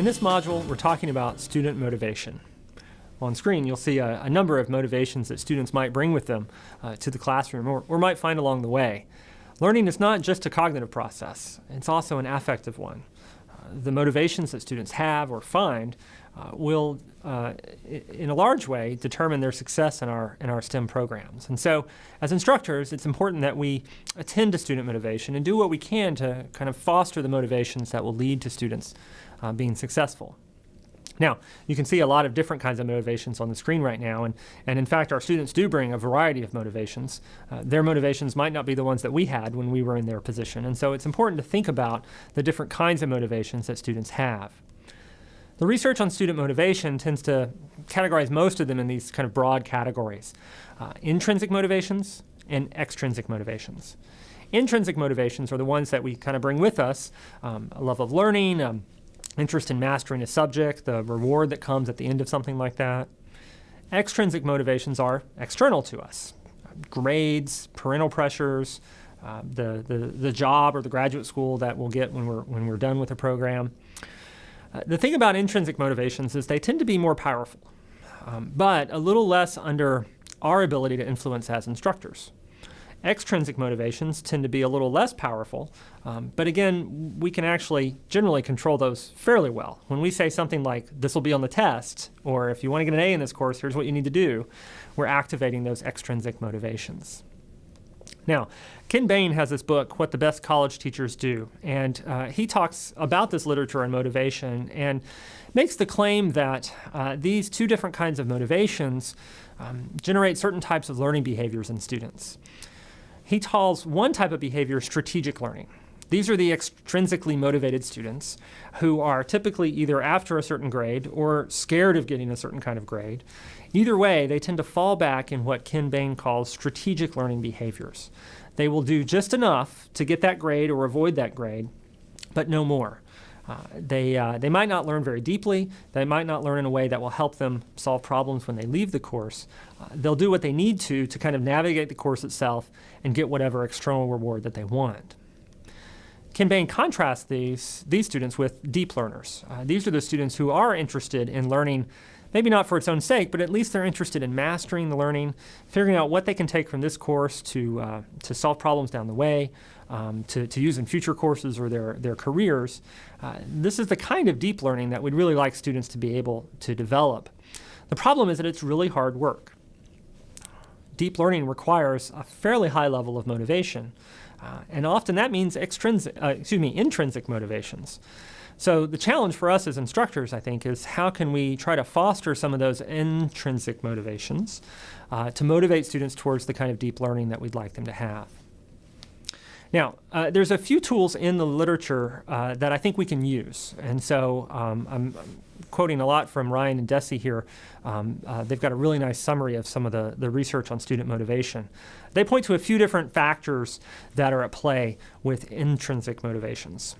In this module, we're talking about student motivation. On screen, you'll see a number of motivations that students might bring with them to the classroom or might find along the way. Learning is not just a cognitive process, it's also an affective one. The motivations that students have or find will, in a large way, determine their success in our STEM programs. And so, as instructors, it's important that we attend to student motivation and do what we can to kind of foster the motivations that will lead to students being successful. Now, you can see a lot of different kinds of motivations on the screen right now, and in fact, our students do bring a variety of motivations. Their motivations might not be the ones that we had when we were in their position, and so it's important to think about the different kinds of motivations that students have. The research on student motivation tends to categorize most of them in these kind of broad categories: intrinsic motivations and extrinsic motivations. Intrinsic motivations are the ones that we kind of bring with us: a love of learning, interest in mastering a subject, the reward that comes at the end of something like that. Extrinsic motivations are external to us: grades, parental pressures, the job or the graduate school that we'll get when we're done with the program. The thing about intrinsic motivations is they tend to be more powerful, but a little less under our ability to influence as instructors. Extrinsic motivations tend to be a little less powerful, but again, we can actually generally control those fairly well. When we say something like, "This will be on the test," or "If you want to get an A in this course, here's what you need to do," we're activating those extrinsic motivations. Now, Ken Bain has this book, What the Best College Teachers Do, and he talks about this literature on motivation and makes the claim that these two different kinds of motivations generate certain types of learning behaviors in students. He calls one type of behavior strategic learning. These are the extrinsically motivated students who are typically either after a certain grade or scared of getting a certain kind of grade. Either way, they tend to fall back in what Ken Bain calls strategic learning behaviors. They will do just enough to get that grade or avoid that grade, but no more. They might not learn very deeply. They might not learn in a way that will help them solve problems when they leave the course. They'll do what they need to kind of navigate the course itself and get whatever external reward that they want. Ken Bain contrasts these students with deep learners. These are the students who are interested in learning, maybe not for its own sake, but at least they're interested in mastering the learning, figuring out what they can take from this course to solve problems down the way, to use in future courses or their careers. This is the kind of deep learning that we'd really like students to be able to develop. The problem is that it's really hard work. Deep learning requires a fairly high level of motivation, and often that means intrinsic motivations. So the challenge for us as instructors, I think, is how can we try to foster some of those intrinsic motivations to motivate students towards the kind of deep learning that we'd like them to have. Now, there's a few tools in the literature that I think we can use. And so I'm quoting a lot from Ryan and Deci here. They've got a really nice summary of some of the research on student motivation. They point to a few different factors that are at play with intrinsic motivations.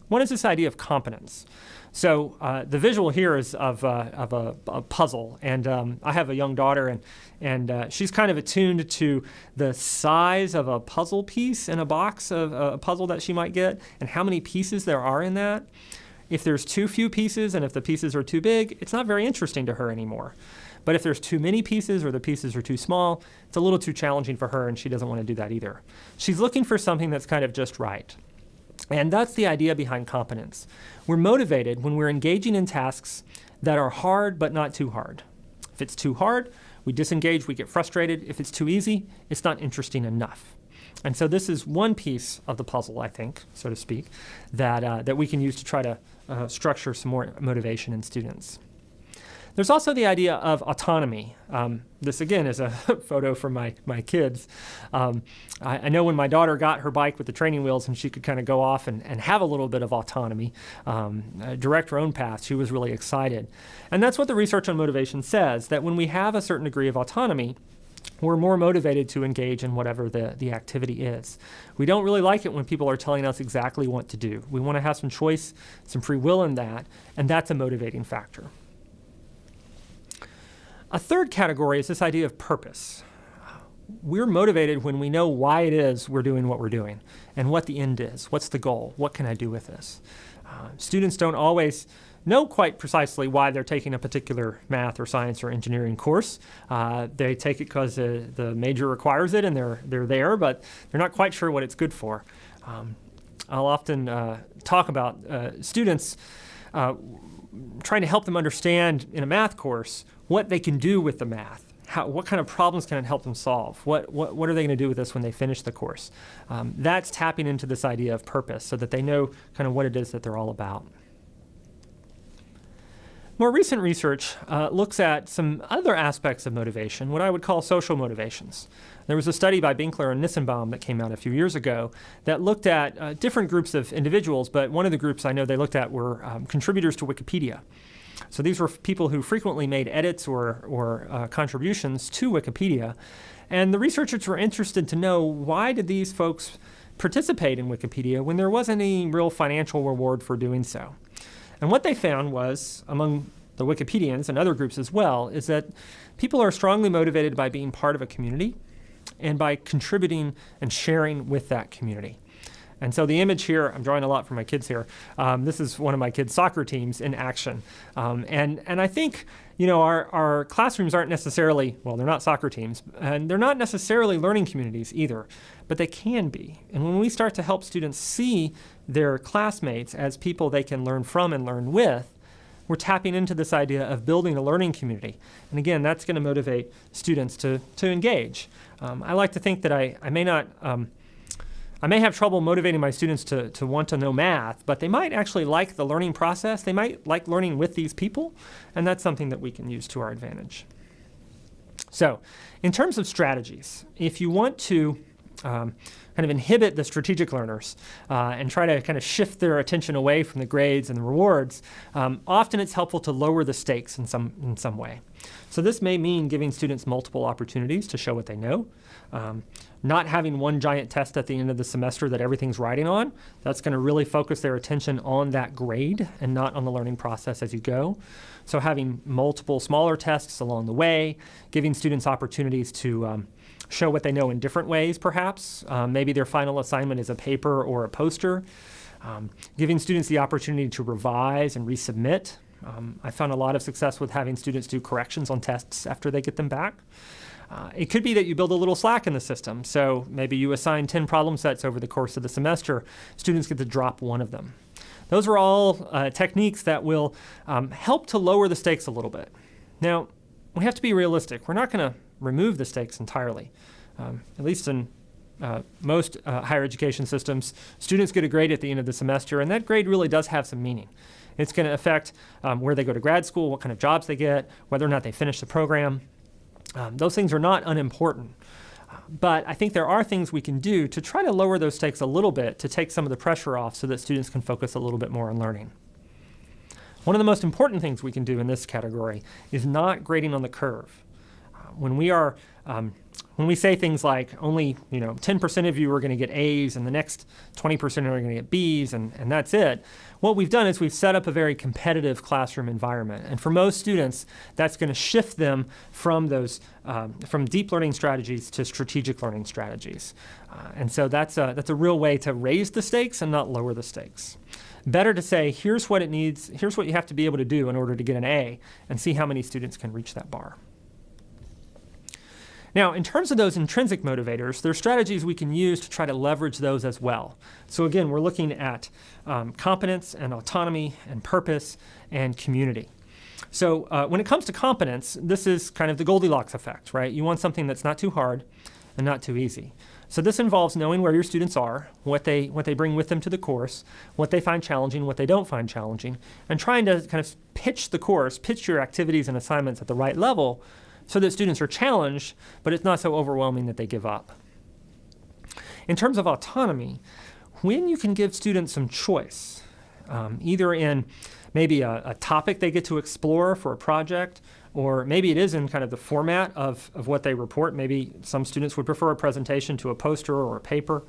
One is this idea of competence. So the visual here is of a puzzle, and I have a young daughter, and she's kind of attuned to the size of a puzzle piece in a box of a puzzle that she might get, and how many pieces there are in that. If there's too few pieces, and if the pieces are too big, it's not very interesting to her anymore. But if there's too many pieces or the pieces are too small, it's a little too challenging for her, and she doesn't want to do that either. She's looking for something that's kind of just right. And that's the idea behind competence. We're motivated when we're engaging in tasks that are hard but not too hard. If it's too hard, we disengage, we get frustrated. If it's too easy, it's not interesting enough. And so this is one piece of the puzzle, I think, so to speak, that we can use to try to structure some more motivation in students. There's also the idea of autonomy. This, again, is a photo from my kids. I know when my daughter got her bike with the training wheels and she could kind of go off and have a little bit of autonomy, direct her own path, she was really excited. And that's what the research on motivation says, that when we have a certain degree of autonomy, we're more motivated to engage in whatever the activity is. We don't really like it when people are telling us exactly what to do. We want to have some choice, some free will in that, and that's a motivating factor. A third category is this idea of purpose. We're motivated when we know why it is we're doing what we're doing and what the end is. What's the goal? What can I do with this? Students don't always know quite precisely why they're taking a particular math or science or engineering course. They take it because the major requires it and they're there, but they're not quite sure what it's good for. I'll often talk about students trying to help them understand in a math course what they can do with the math. What kind of problems can it help them solve? What are they going to do with this when they finish the course? That's tapping into this idea of purpose so that they know kind of what it is that they're all about. More recent research looks at some other aspects of motivation, what I would call social motivations. There was a study by Binkler and Nissenbaum that came out a few years ago that looked at different groups of individuals, but one of the groups I know they looked at were contributors to Wikipedia. So these were people who frequently made edits or contributions to Wikipedia. And the researchers were interested to know, why did these folks participate in Wikipedia when there wasn't any real financial reward for doing so? And what they found was, among the Wikipedians and other groups as well, is that people are strongly motivated by being part of a community and by contributing and sharing with that community. And so the image here, I'm drawing a lot for my kids here. This is one of my kids' soccer teams in action. And I think, our classrooms aren't necessarily, well, they're not soccer teams, and they're not necessarily learning communities either, but they can be. And when we start to help students see their classmates as people they can learn from and learn with, we're tapping into this idea of building a learning community. And again, that's going to motivate students to engage. I like to think that I may have trouble motivating my students to want to know math, but they might actually like the learning process. They might like learning with these people, and that's something that we can use to our advantage. So, in terms of strategies, if you want to kind of inhibit the strategic learners and try to kind of shift their attention away from the grades and the rewards, often it's helpful to lower the stakes in some way. So this may mean giving students multiple opportunities to show what they know, not having one giant test at the end of the semester that everything's riding on. That's going to really focus their attention on that grade and not on the learning process as you go. So having multiple smaller tests along the way, giving students opportunities to show what they know in different ways, perhaps. Maybe their final assignment is a paper or a poster. Giving students the opportunity to revise and resubmit. I found a lot of success with having students do corrections on tests after they get them back. It could be that you build a little slack in the system. So maybe you assign 10 problem sets over the course of the semester. Students get to drop one of them. Those are all techniques that will help to lower the stakes a little bit. Now, we have to be realistic. We're not going to remove the stakes entirely. At least in most higher education systems, students get a grade at the end of the semester, and that grade really does have some meaning. It's going to affect where they go to grad school, what kind of jobs they get, whether or not they finish the program. Those things are not unimportant. But I think there are things we can do to try to lower those stakes a little bit, to take some of the pressure off so that students can focus a little bit more on learning. One of the most important things we can do in this category is not grading on the curve. When we say things like only 10% of you are going to get A's and the next 20% are going to get B's and that's it, what we've done is we've set up a very competitive classroom environment. And for most students, that's going to shift them from those from deep learning strategies to strategic learning strategies. And so that's a real way to raise the stakes and not lower the stakes. Better to say, here's what it needs, here's what you have to be able to do in order to get an A, and see how many students can reach that bar. Now, in terms of those intrinsic motivators, there are strategies we can use to try to leverage those as well. So again, we're looking at competence and autonomy and purpose and community. So when it comes to competence, this is kind of the Goldilocks effect, right? You want something that's not too hard and not too easy. So this involves knowing where your students are, what they bring with them to the course, what they find challenging, what they don't find challenging, and trying to kind of pitch the course, pitch your activities and assignments at the right level so that students are challenged, but it's not so overwhelming that they give up. In terms of autonomy, when you can give students some choice, either in maybe a topic they get to explore for a project, or maybe it is in kind of the format of what they report. Maybe some students would prefer a presentation to a poster or a paper.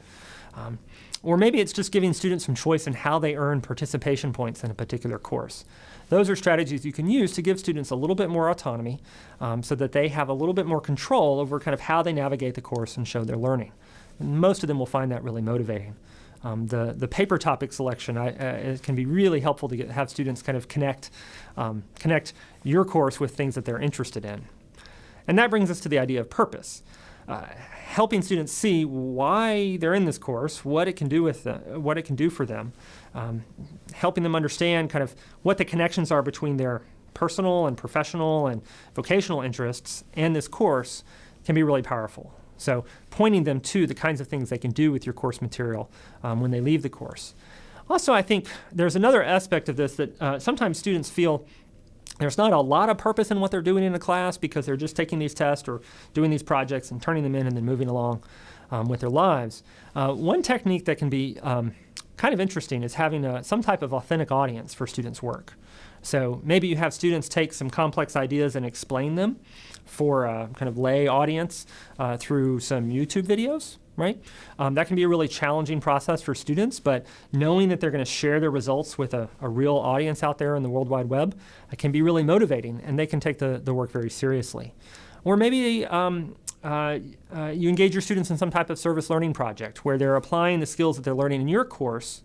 Or maybe it's just giving students some choice in how they earn participation points in a particular course. Those are strategies you can use to give students a little bit more autonomy so that they have a little bit more control over kind of how they navigate the course and show their learning. And most of them will find that really motivating. The paper topic selection it can be really helpful to have students kind of connect your course with things that they're interested in. And that brings us to the idea of purpose. Helping students see why they're in this course, what it can do what it can do for them, helping them understand kind of what the connections are between their personal and professional and vocational interests and this course can be really powerful. So pointing them to the kinds of things they can do with your course material when they leave the course. Also, I think there's another aspect of this that sometimes students feel there's not a lot of purpose in what they're doing in a class because they're just taking these tests or doing these projects and turning them in and then moving along with their lives. One technique that can be kind of interesting is having some type of authentic audience for students' work. So maybe you have students take some complex ideas and explain them for a kind of lay audience through some YouTube videos, right? That can be a really challenging process for students, but knowing that they're going to share their results with a real audience out there in the World Wide Web can be really motivating, and they can take the work very seriously. Or maybe you engage your students in some type of service learning project where they're applying the skills that they're learning in your course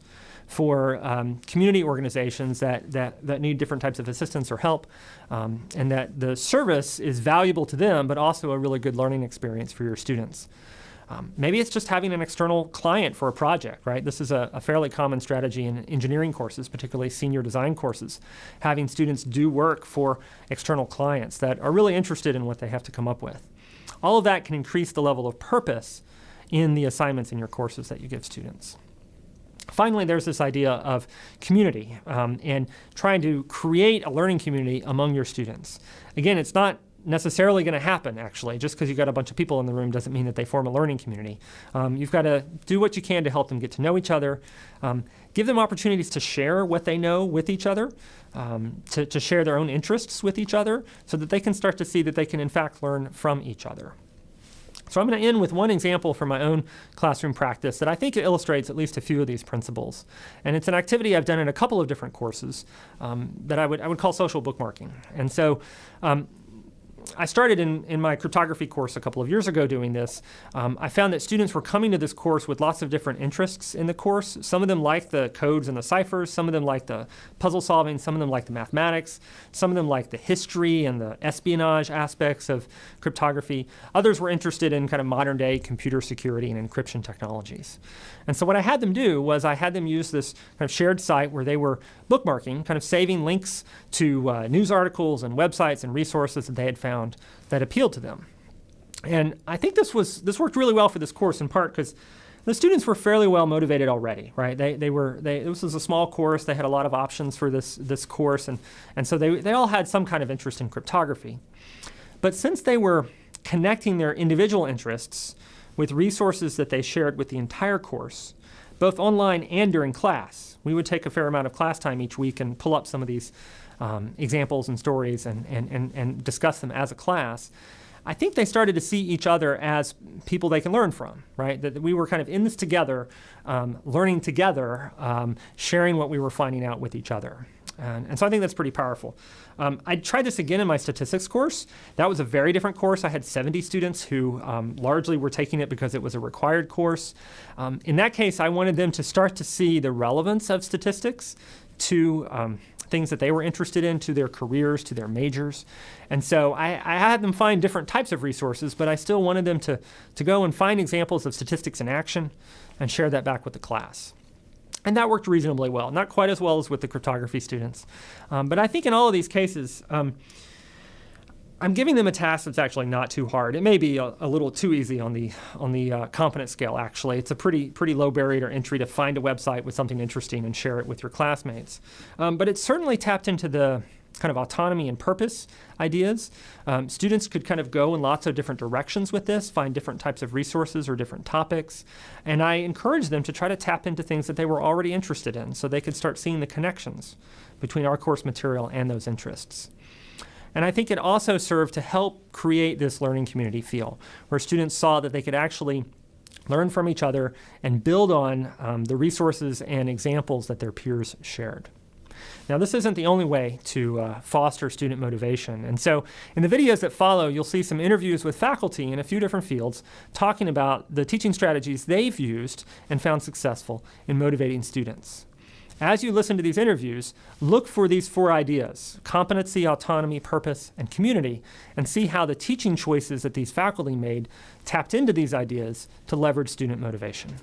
for community organizations that need different types of assistance or help, and that the service is valuable to them, but also a really good learning experience for your students. Maybe it's just having an external client for a project, right? This is a fairly common strategy in engineering courses, particularly senior design courses, having students do work for external clients that are really interested in what they have to come up with. All of that can increase the level of purpose in the assignments in your courses that you give students. Finally, there's this idea of community and trying to create a learning community among your students. Again, it's not necessarily going to happen, actually. Just because you've got a bunch of people in the room doesn't mean that they form a learning community. You've got to do what you can to help them get to know each other, give them opportunities to share what they know with each other, to share their own interests with each other, so that they can start to see that they can, in fact, learn from each other. So I'm going to end with one example from my own classroom practice that I think illustrates at least a few of these principles. And it's an activity I've done in a couple of different courses that I would call social bookmarking. And so I started in my cryptography course a couple of years ago doing this. I found that students were coming to this course with lots of different interests in the course. Some of them liked the codes and the ciphers. Some of them liked the puzzle solving. Some of them liked the mathematics. Some of them liked the history and the espionage aspects of cryptography. Others were interested in kind of modern day computer security and encryption technologies. And so what I had them do was I had them use this kind of shared site where they were bookmarking, kind of saving links to news articles and websites and resources that they had found that appealed to them. And I think this worked really well for this course, in part because the students were fairly well motivated already, right? This was a small course. They had a lot of options for this course, and so they all had some kind of interest in cryptography. But since they were connecting their individual interests with resources that they shared with the entire course, both online and during class, we would take a fair amount of class time each week and pull up some of these examples and stories and discuss them as a class. I think they started to see each other as people they can learn from, right? That we were kind of in this together, learning together, sharing what we were finding out with each other. And so I think that's pretty powerful. I tried this again in my statistics course. That was a very different course. I had 70 students who largely were taking it because it was a required course. In that case, I wanted them to start to see the relevance of statistics to things that they were interested in, to their careers, to their majors. And so I had them find different types of resources, but I still wanted them to go and find examples of statistics in action and share that back with the class. And that worked reasonably well. Not quite as well as with the cryptography students. But I think in all of these cases, I'm giving them a task that's actually not too hard. It may be a little too easy on the competence scale, actually. It's a pretty low barrier to entry to find a website with something interesting and share it with your classmates. But it's certainly tapped into the kind of autonomy and purpose ideas. Students could kind of go in lots of different directions with this, find different types of resources or different topics. And I encourage them to try to tap into things that they were already interested in so they could start seeing the connections between our course material and those interests. And I think it also served to help create this learning community feel, where students saw that they could actually learn from each other and build on the resources and examples that their peers shared. Now, this isn't the only way to foster student motivation. And so in the videos that follow, you'll see some interviews with faculty in a few different fields talking about the teaching strategies they've used and found successful in motivating students. As you listen to these interviews, look for these 4 ideas: competency, autonomy, purpose, and community, and see how the teaching choices that these faculty made tapped into these ideas to leverage student motivation.